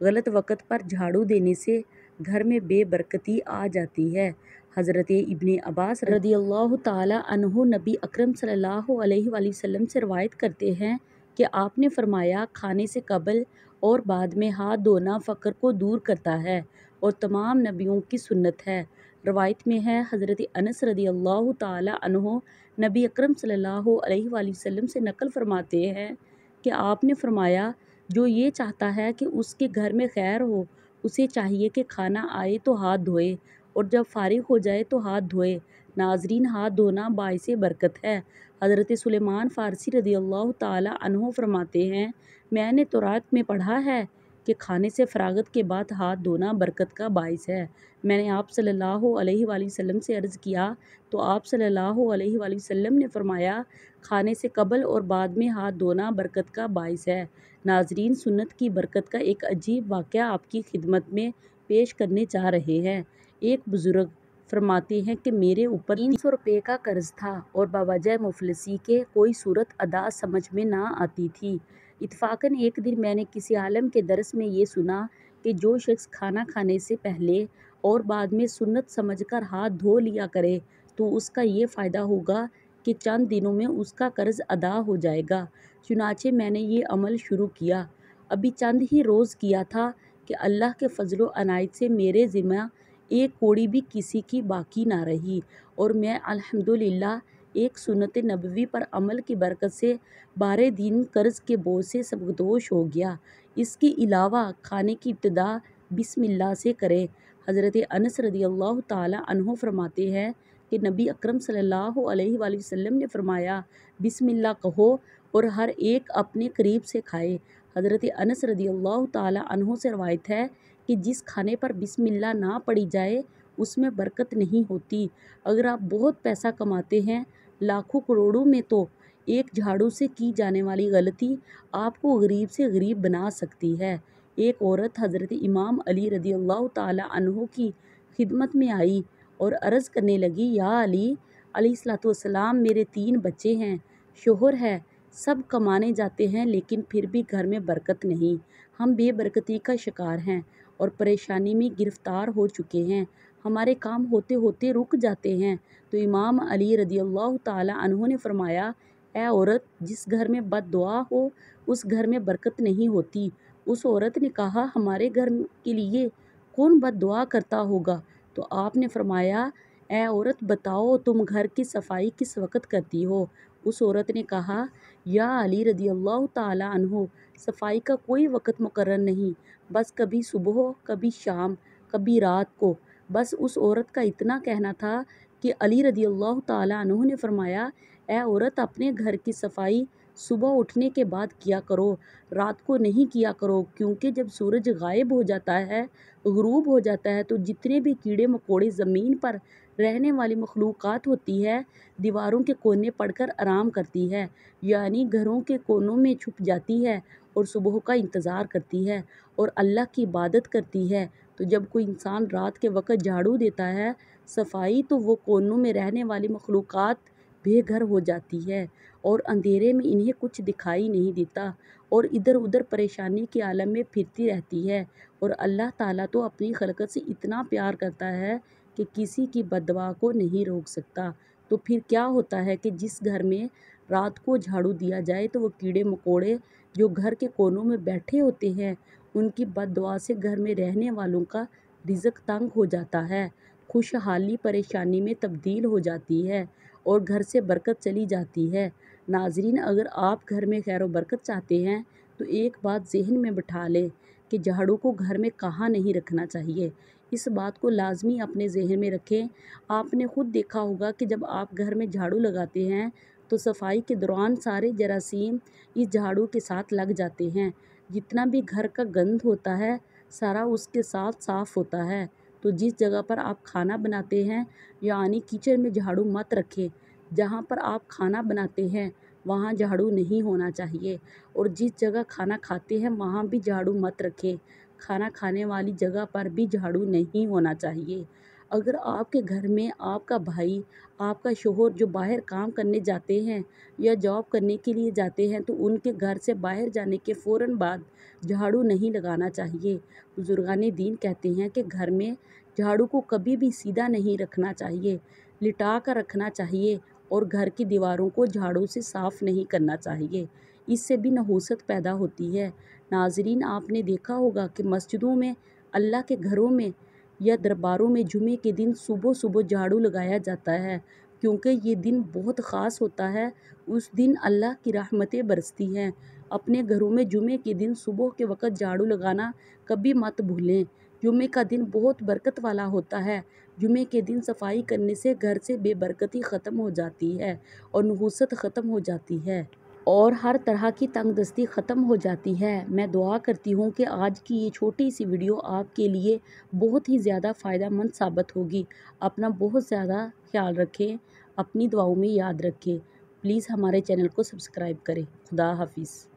غلط وقت پر جھاڑو دینے سے گھر میں بے برکتی آ جاتی ہے۔ حضرت ابن عباس رضی اللہ تعالی عنہ نبی اکرم صلی اللہ علیہ وآلہ وسلم سے روایت کرتے ہیں کہ آپ نے فرمایا، کھانے سے قبل اور بعد میں ہاتھ دھونا فقر کو دور کرتا ہے اور تمام نبیوں کی سنت ہے۔ روایت میں ہے، حضرت انس رضی اللہ تعالی عنہ نبی اکرم صلی اللہ علیہ وآلہ وسلم سے نقل فرماتے ہیں کہ آپ نے فرمایا، جو یہ چاہتا ہے کہ اس کے گھر میں خیر ہو، اسے چاہیے کہ کھانا آئے تو ہاتھ دھوئے اور جب فارغ ہو جائے تو ہاتھ دھوئے۔ ناظرین، ہاتھ دھونا باعث برکت ہے۔ حضرت سلیمان فارسی رضی اللہ تعالی عنہ فرماتے ہیں، میں نے تورات میں پڑھا ہے کہ کھانے سے فراغت کے بعد ہاتھ دھونا برکت کا باعث ہے۔ میں نے آپ صلی اللہ علیہ وآلہ وسلم سے عرض کیا تو آپ صلی اللہ علیہ وآلہ وسلم نے فرمایا، کھانے سے قبل اور بعد میں ہاتھ دھونا برکت کا باعث ہے۔ ناظرین، سنت کی برکت کا ایک عجیب واقعہ آپ کی خدمت میں پیش کرنے جا رہے ہیں۔ ایک بزرگ فرماتے ہیں کہ میرے اوپر 300 روپے کا قرض تھا اور بوجہ مفلسی کے کوئی صورت ادا سمجھ میں نہ آتی تھی۔ اتفاقاً ایک دن میں نے کسی عالم کے درس میں یہ سنا کہ جو شخص کھانا کھانے سے پہلے اور بعد میں سنت سمجھ کر ہاتھ دھو لیا کرے تو اس کا یہ فائدہ ہوگا کہ چند دنوں میں اس کا قرض ادا ہو جائے گا۔ چنانچہ میں نے یہ عمل شروع کیا۔ ابھی چند ہی روز کیا تھا کہ اللہ کے فضل و عنایت سے میرے ذمہ ایک کوڑی بھی کسی کی باقی نہ رہی اور میں الحمدللہ ایک سنت نبوی پر عمل کی برکت سے 12 دن قرض کے بوجھ سے سبکدوش ہو گیا۔ اس کے علاوہ کھانے کی ابتدا بسم اللہ سے کریں۔ حضرت انس رضی اللہ تعالی عنہ فرماتے ہیں کہ نبی اکرم صلی اللہ علیہ وآلہ وسلم نے فرمایا، بسم اللہ کہو اور ہر ایک اپنے قریب سے کھائے۔ حضرت انس رضی اللہ تعالی عنہ سے روایت ہے کہ جس کھانے پر بسم اللہ نہ پڑھی جائے اس میں برکت نہیں ہوتی۔ اگر آپ بہت پیسہ کماتے ہیں، لاکھوں کروڑوں میں، تو ایک جھاڑو سے کی جانے والی غلطی آپ کو غریب سے غریب بنا سکتی ہے۔ ایک عورت حضرت امام علی رضی اللہ تعالی عنہ کی خدمت میں آئی اور عرض کرنے لگی، یا علی علیہ السلام، میرے 3 بچے ہیں، شوہر ہے، سب کمانے جاتے ہیں لیکن پھر بھی گھر میں برکت نہیں۔ ہم بے برکتی کا شکار ہیں اور پریشانی میں گرفتار ہو چکے ہیں، ہمارے کام ہوتے ہوتے رک جاتے ہیں۔ تو امام علی رضی اللہ تعالی عنہ نے فرمایا، اے عورت، جس گھر میں بد دعا ہو اس گھر میں برکت نہیں ہوتی۔ اس عورت نے کہا، ہمارے گھر کے لیے کون بد دعا کرتا ہوگا؟ تو آپ نے فرمایا، اے عورت، بتاؤ تم گھر کی صفائی کس وقت کرتی ہو؟ اس عورت نے کہا، یا علی رضی اللہ تعالی عنہ، صفائی کا کوئی وقت مقرر نہیں، بس کبھی صبح، کبھی شام، کبھی رات کو۔ بس اس عورت کا اتنا کہنا تھا کہ علی رضی اللہ تعالی عنہ نے فرمایا، اے عورت، اپنے گھر کی صفائی صبح اٹھنے کے بعد کیا کرو، رات کو نہیں کیا کرو، کیونکہ جب سورج غائب ہو جاتا ہے، غروب ہو جاتا ہے، تو جتنے بھی کیڑے مکوڑے زمین پر رہنے والی مخلوقات ہوتی ہے، دیواروں کے کونے پڑ کر آرام کرتی ہے، یعنی گھروں کے کونوں میں چھپ جاتی ہے اور صبح کا انتظار کرتی ہے اور اللہ کی عبادت کرتی ہے۔ تو جب کوئی انسان رات کے وقت جھاڑو دیتا ہے صفائی، تو وہ کونوں میں رہنے والی مخلوقات بے گھر ہو جاتی ہے اور اندھیرے میں انہیں کچھ دکھائی نہیں دیتا اور ادھر ادھر پریشانی کے عالم میں پھرتی رہتی ہے۔ اور اللہ تعالیٰ تو اپنی خلقت سے اتنا پیار کرتا ہے کہ کسی کی بد دعا کو نہیں روک سکتا۔ تو پھر کیا ہوتا ہے کہ جس گھر میں رات کو جھاڑو دیا جائے تو وہ کیڑے مکوڑے جو گھر کے کونوں میں بیٹھے ہوتے ہیں، ان کی بد دعا سے گھر میں رہنے والوں کا رزق تنگ ہو جاتا ہے، خوشحالی پریشانی میں تبدیل ہو جاتی ہے اور گھر سے برکت چلی جاتی ہے۔ ناظرین، اگر آپ گھر میں خیر و برکت چاہتے ہیں تو ایک بات ذہن میں بٹھا لیں کہ جھاڑو کو گھر میں کہاں نہیں رکھنا چاہیے۔ اس بات کو لازمی اپنے ذہن میں رکھیں۔ آپ نے خود دیکھا ہوگا کہ جب آپ گھر میں جھاڑو لگاتے ہیں تو صفائی کے دوران سارے جراثیم اس جھاڑو کے ساتھ لگ جاتے ہیں، جتنا بھی گھر کا گند ہوتا ہے سارا اس کے ساتھ صاف ہوتا ہے۔ تو جس جگہ پر آپ کھانا بناتے ہیں، یعنی کچن میں جھاڑو مت رکھیں۔ جہاں پر آپ کھانا بناتے ہیں وہاں جھاڑو نہیں ہونا چاہیے، اور جس جگہ کھانا کھاتے ہیں وہاں بھی جھاڑو مت رکھیں۔ کھانا کھانے والی جگہ پر بھی جھاڑو نہیں ہونا چاہیے۔ اگر آپ کے گھر میں آپ کا بھائی، آپ کا شوہر جو باہر کام کرنے جاتے ہیں یا جاب کرنے کے لیے جاتے ہیں تو ان کے گھر سے باہر جانے کے فوراً بعد جھاڑو نہیں لگانا چاہیے۔ بزرگان دین کہتے ہیں کہ گھر میں جھاڑو کو کبھی بھی سیدھا نہیں رکھنا چاہیے، لٹا کر رکھنا چاہیے اور گھر کی دیواروں کو جھاڑو سے صاف نہیں کرنا چاہیے۔ اس سے بھی نحوست پیدا ہوتی ہے۔ ناظرین، آپ نے دیکھا ہوگا کہ مسجدوں میں، اللہ کے گھروں میں یا درباروں میں جمعے کے دن صبح صبح جھاڑو لگایا جاتا ہے، کیونکہ یہ دن بہت خاص ہوتا ہے۔ اس دن اللہ کی رحمتیں برستی ہیں۔ اپنے گھروں میں جمعے کے دن صبح کے وقت جھاڑو لگانا کبھی مت بھولیں۔ جمعے کا دن بہت برکت والا ہوتا ہے۔ جمعے کے دن صفائی کرنے سے گھر سے بے برکتی ختم ہو جاتی ہے اور نحوست ختم ہو جاتی ہے اور ہر طرح کی تنگ دستی ختم ہو جاتی ہے۔ میں دعا کرتی ہوں کہ آج کی یہ چھوٹی سی ویڈیو آپ کے لیے بہت ہی زیادہ فائدہ مند ثابت ہوگی۔ اپنا بہت زیادہ خیال رکھیں، اپنی دعاؤں میں یاد رکھیں۔ پلیز ہمارے چینل کو سبسکرائب کریں۔ خدا حافظ۔